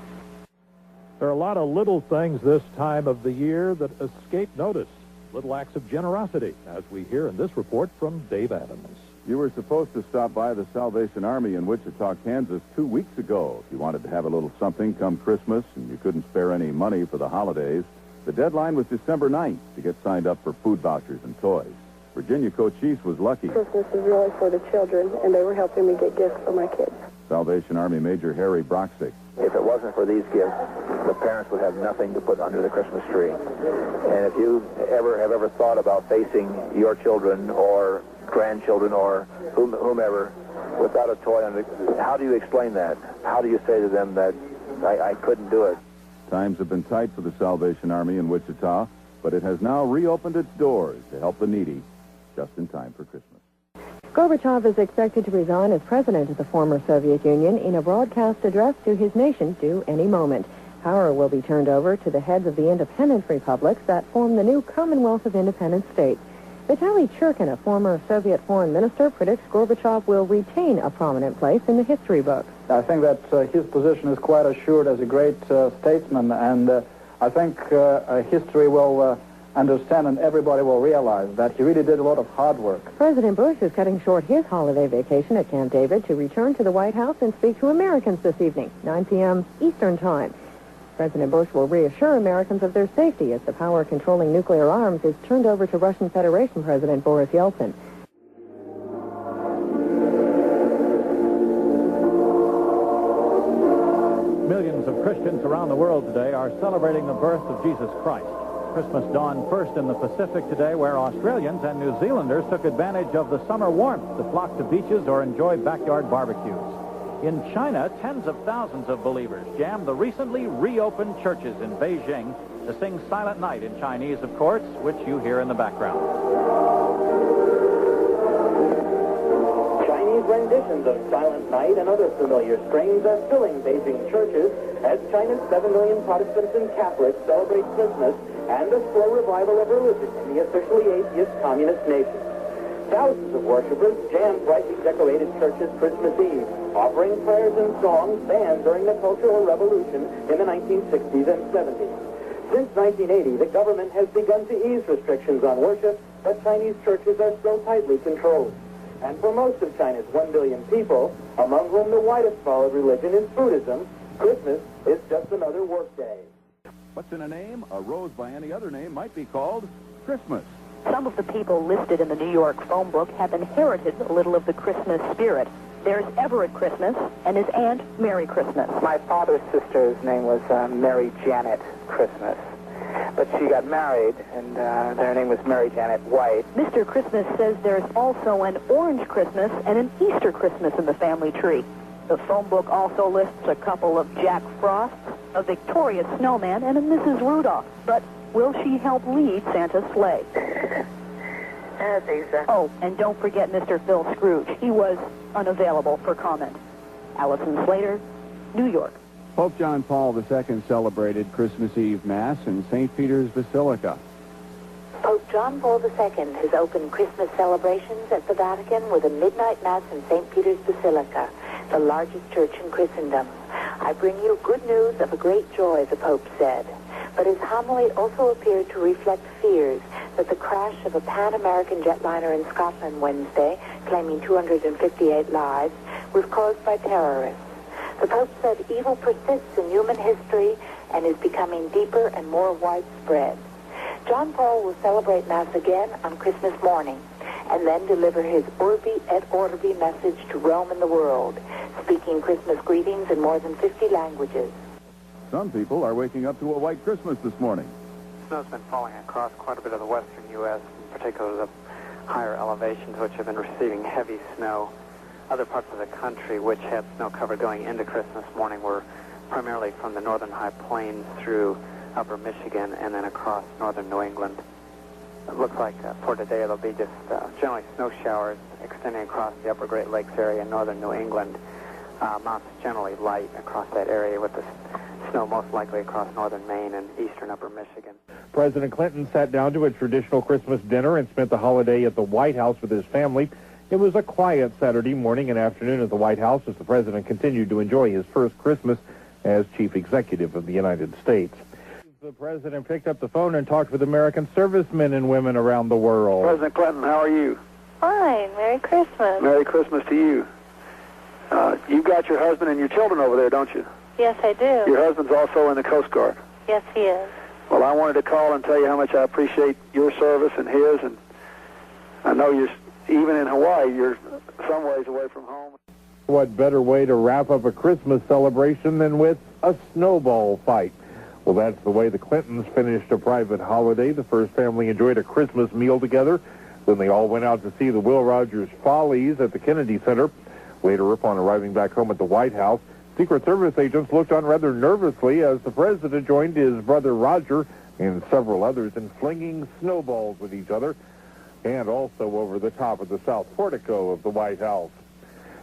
There are a lot of little things this time of the year that escape notice. Little acts of generosity, as we hear in this report from Dave Adams. You were supposed to stop by the Salvation Army in Wichita, Kansas 2 weeks ago. If you wanted to have a little something come Christmas and you couldn't spare any money for the holidays, the deadline was December 9th to get signed up for food vouchers and toys. Virginia Cochise was lucky. Christmas is really for the children, and they were helping me get gifts for my kids. Salvation Army Major Harry Brockstick. If it wasn't for these gifts, the parents would have nothing to put under the Christmas tree. And if you have ever thought about facing your children or grandchildren or whomever without a toy under, how do you explain that? How do you say to them that I couldn't do it? Times have been tight for the Salvation Army in Wichita, but it has now reopened its doors to help the needy just in time for Christmas. Gorbachev is expected to resign as president of the former Soviet Union in a broadcast address to his nation due any moment. Power will be turned over to the heads of the independent republics that form the new Commonwealth of Independent States. Vitaly Churkin, a former Soviet foreign minister, predicts Gorbachev will retain a prominent place in the history books. I think that his position is quite assured as a great statesman, and I think history will understand and everybody will realize that he really did a lot of hard work. President Bush is cutting short his holiday vacation at Camp David to return to the White House and speak to Americans this evening, 9 p.m. Eastern Time. President Bush will reassure Americans of their safety as the power controlling nuclear arms is turned over to Russian Federation President Boris Yeltsin. Millions of Christians around the world today are celebrating the birth of Jesus Christ. Christmas dawned first in the Pacific today, where Australians and New Zealanders took advantage of the summer warmth to flock to beaches or enjoy backyard barbecues. In China, tens of thousands of believers jammed the recently reopened churches in Beijing to sing Silent Night in Chinese, of course, which you hear in the background. Chinese renditions of Silent Night and other familiar strains are filling Beijing churches as China's 7 million Protestants and Catholics celebrate Christmas and a slow revival of religion in the officially atheist communist nation. Thousands of worshipers jammed brightly decorated churches Christmas Eve, offering prayers and songs banned during the Cultural Revolution in the 1960s and 70s. Since 1980, the government has begun to ease restrictions on worship, but Chinese churches are still tightly controlled. And for most of China's 1 billion people, among whom the widest followed religion is Buddhism, Christmas is just another workday. What's in a name? A rose by any other name might be called Christmas. Some of the people listed in the New York phone book have inherited a little of the Christmas spirit. There's Everett Christmas and his aunt, Mary Christmas. My father's sister's name was Mary Janet Christmas. But she got married, and their name was Mary Janet White. Mr. Christmas says there's also an Orange Christmas and an Easter Christmas in the family tree. The phone book also lists a couple of Jack Frosts, a Victoria Snowman, and a Mrs. Rudolph. But will she help lead Santa's sleigh? Oh, and don't forget Mr. Phil Scrooge. He was unavailable for comment. Allison Slater, New York. Pope John Paul II celebrated Christmas Eve Mass in St. Peter's Basilica. Pope John Paul II has opened Christmas celebrations at the Vatican with a midnight Mass in St. Peter's Basilica, the largest church in Christendom. I bring you good news of a great joy, the Pope said. But his homily also appeared to reflect fears that the crash of a Pan-American jetliner in Scotland Wednesday, claiming 258 lives, was caused by terrorists. The Pope said evil persists in human history and is becoming deeper and more widespread. John Paul will celebrate Mass again on Christmas morning and then deliver his Urbi et Orbi message to Rome and the world, speaking Christmas greetings in more than 50 languages. Some people are waking up to a white Christmas this morning. Snow's been falling across quite a bit of the western U.S., in particular the higher elevations, which have been receiving heavy snow. Other parts of the country which had snow cover going into Christmas morning were primarily from the northern high plains through upper Michigan and then across northern New England. It looks like for today it'll be just generally snow showers extending across the upper Great Lakes area in northern New England. Amounts generally light across that area, with the snow most likely across northern Maine and eastern upper Michigan. President Clinton sat down to a traditional Christmas dinner and spent the holiday at the White House with his family. It was a quiet Saturday morning and afternoon at the White House as the president continued to enjoy his first Christmas as chief executive of the United States. The president picked up the phone and talked with American servicemen and women around the world. President Clinton, how are you? Fine. Merry Christmas. Merry Christmas to you. You've got your husband and your children over there, don't you? Yes, I do. Your husband's also in the Coast Guard. Yes, he is. Well, I wanted to call and tell you how much I appreciate your service and his, and I know you're, even in Hawaii, you're some ways away from home. What better way to wrap up a Christmas celebration than with a snowball fight? Well, that's the way the Clintons finished a private holiday. The first family enjoyed a Christmas meal together. Then they all went out to see the Will Rogers Follies at the Kennedy Center. Later, upon arriving back home at the White House, Secret Service agents looked on rather nervously as the president joined his brother Roger and several others in flinging snowballs with each other, and also over the top of the south portico of the White House.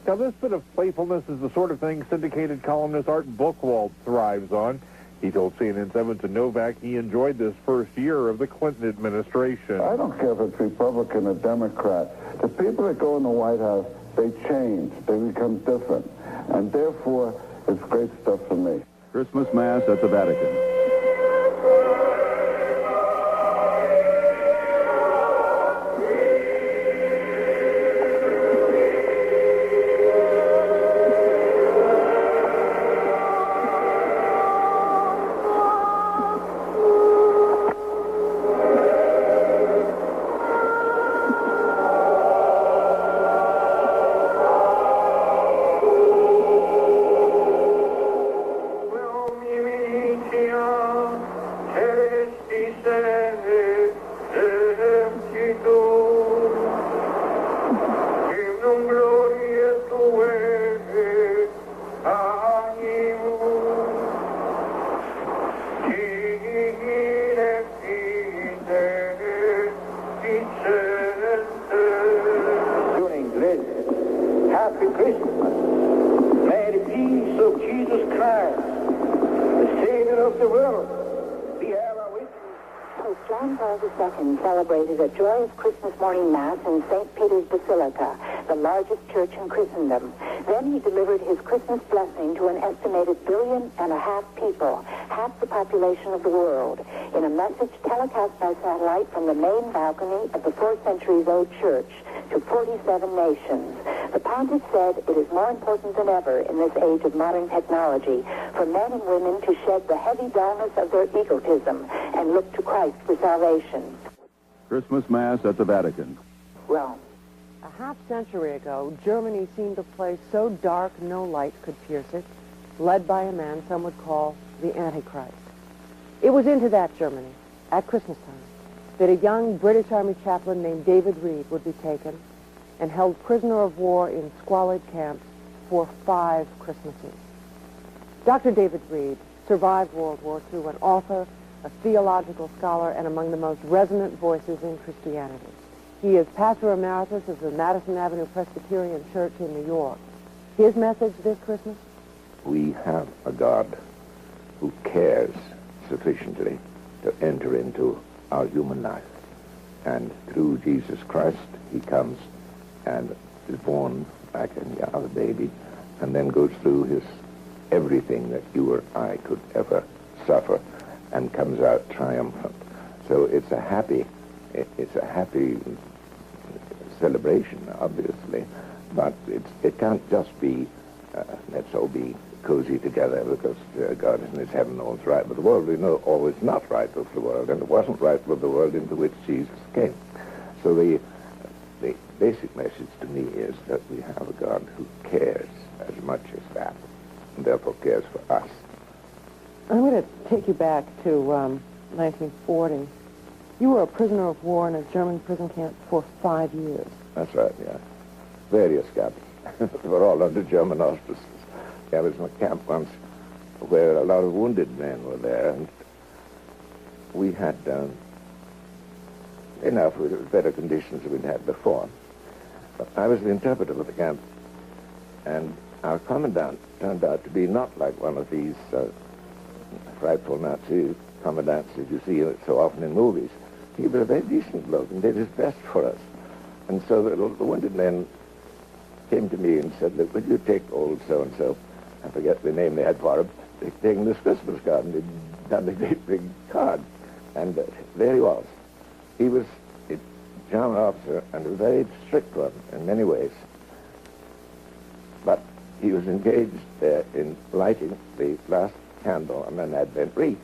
Now, this bit of playfulness is the sort of thing syndicated columnist Art Buchwald thrives on. He told CNN7's Novak he enjoyed this first year of the Clinton administration. I don't care if it's Republican or Democrat. The people that go in the White House, they change. They become different. And therefore, it's great stuff for me. Christmas Mass at the Vatican. Happy Christmas. May the peace of Jesus Christ, the Savior of the world, be ever with you. Pope John Paul II celebrated a joyous Christmas morning Mass in St. Peter's Basilica, the largest church in Christendom. Then he delivered his Christmas blessing to an estimated 1.5 billion people, half the population of the world, in a message telecast by satellite from the main balcony of the 4 centuries-old church to 47 nations. The pontiff said it is more important than ever in this age of modern technology for men and women to shed the heavy dullness of their egotism and look to Christ for salvation. Christmas Mass at the Vatican. Well, a half-century ago, Germany seemed a place so dark no light could pierce it, led by a man some would call the Antichrist. It was into that Germany, at Christmas time, that a young British Army chaplain named David Reed would be taken and held prisoner of war in squalid camps for 5 Christmases. Dr. David Reed survived World War II, an author, a theological scholar, and among the most resonant voices in Christianity. He is pastor emeritus of the Madison Avenue Presbyterian Church in New York. His message this Christmas? We have a God who cares sufficiently to enter into our human life. And through Jesus Christ, he comes and is born like any other baby, and then goes through his everything that you or I could ever suffer, and comes out triumphant. So it's a happy celebration, obviously, but it can't just be let's all be cozy together because God in his heaven knows right with the world. We know always not right with the world, and it wasn't right with the world into which Jesus came. So the basic message to me is that we have a God who cares as much as that, and therefore cares for us. I'm going to take you back to 1940. You were a prisoner of war in a German prison camp for 5 years. That's right, yeah. Various camps. They were all under German auspices. There was a camp once where a lot of wounded men were there, and we had enough with better conditions than we'd had before. But I was the interpreter for the camp, and our commandant turned out to be not like one of these frightful Nazi commandants that you see so often in movies. He was a very decent bloke and did his best for us. And so the wounded men came to me and said, look, would you take old so-and-so, I forget the name they had for him, they'd taken this Christmas card, and they'd done a great big card. And there he was. He was a German officer and a very strict one in many ways. But he was engaged there in lighting the last candle on an Advent wreath.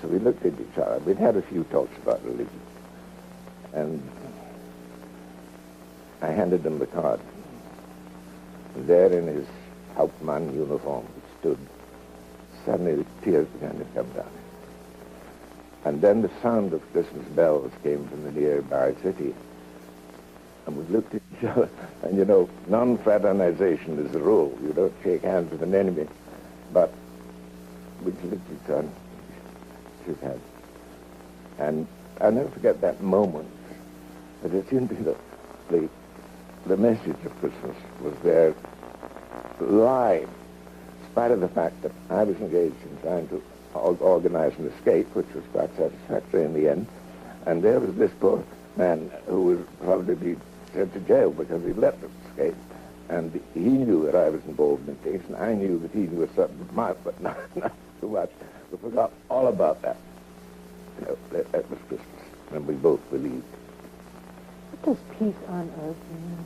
So we looked at each other. We'd had a few talks about religion. And I handed him the card. And there in his Hauptmann uniform he stood. Suddenly the tears began to come down. And then the sound of Christmas bells came from the nearby city. And we looked at each other. And you know, non-fraternization is the rule. You don't shake hands with an enemy. But we looked at each other and shook hands. And I'll never forget that moment. But it seemed to be the message of Christmas was there live, spite of the fact that I was engaged in trying to organize an escape, which was quite satisfactory in the end, and there was this poor man who would probably be sent to jail because he let us escape. And he knew that I was involved in things, and I knew that he knew a certain amount, but not too much. We forgot all about that. You know, that was Christmas, and we both believed. What does peace on earth mean?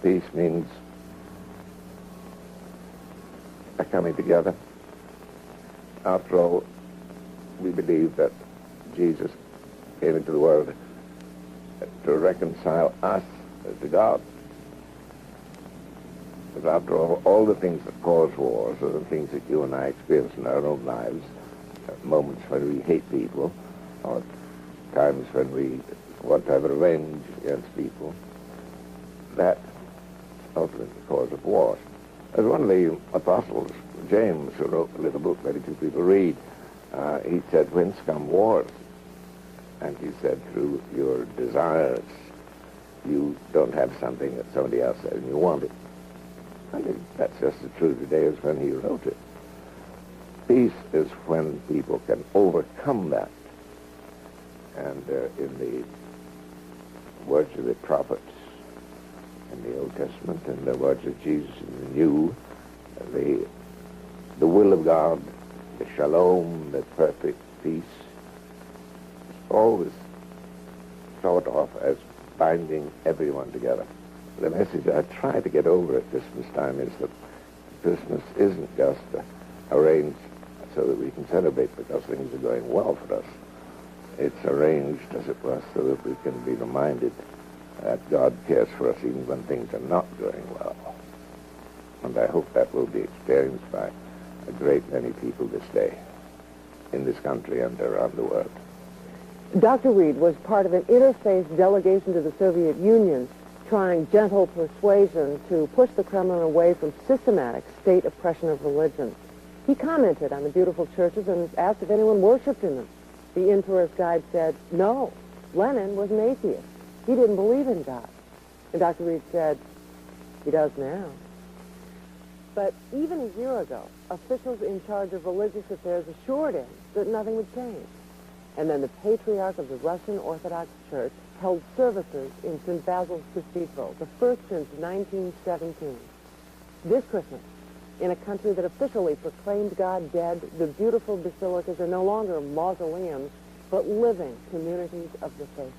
Peace means a coming together. After all, we believe that Jesus came into the world to reconcile us to God. But after all the things that cause wars are the things that you and I experience in our own lives, moments when we hate people, or times when we want to have revenge against people, that ultimately cause of wars. As one of the apostles, James, who wrote a little book very few people read, he said, whence come wars? And he said, through your desires. You don't have something that somebody else has and you want it. And that's just as true today as when he wrote it. Peace is when people can overcome that. And in the words of the prophets in the Old Testament and the words of Jesus in the New, the will of God, the shalom, the perfect peace, is always thought of as binding everyone together. The message I try to get over at Christmas time is that Christmas isn't just arranged so that we can celebrate because things are going well for us. It's arranged, as it were, so that we can be reminded that God cares for us even when things are not going well. And I hope that will be experienced by a great many people this day in this country and around the world. Dr. Reed was part of an interfaith delegation to the Soviet Union trying gentle persuasion to push the Kremlin away from systematic state oppression of religion. He commented on the beautiful churches and asked if anyone worshipped in them. The in-tourist guide said, no, Lenin was an atheist. He didn't believe in God. And Dr. Reed said, he does now. But even a year ago, officials in charge of religious affairs assured him that nothing would change. And then the patriarch of the Russian Orthodox Church held services in St. Basil's Cathedral, the first since 1917. This Christmas, in a country that officially proclaimed God dead, the beautiful basilicas are no longer mausoleums, but living communities of the faith.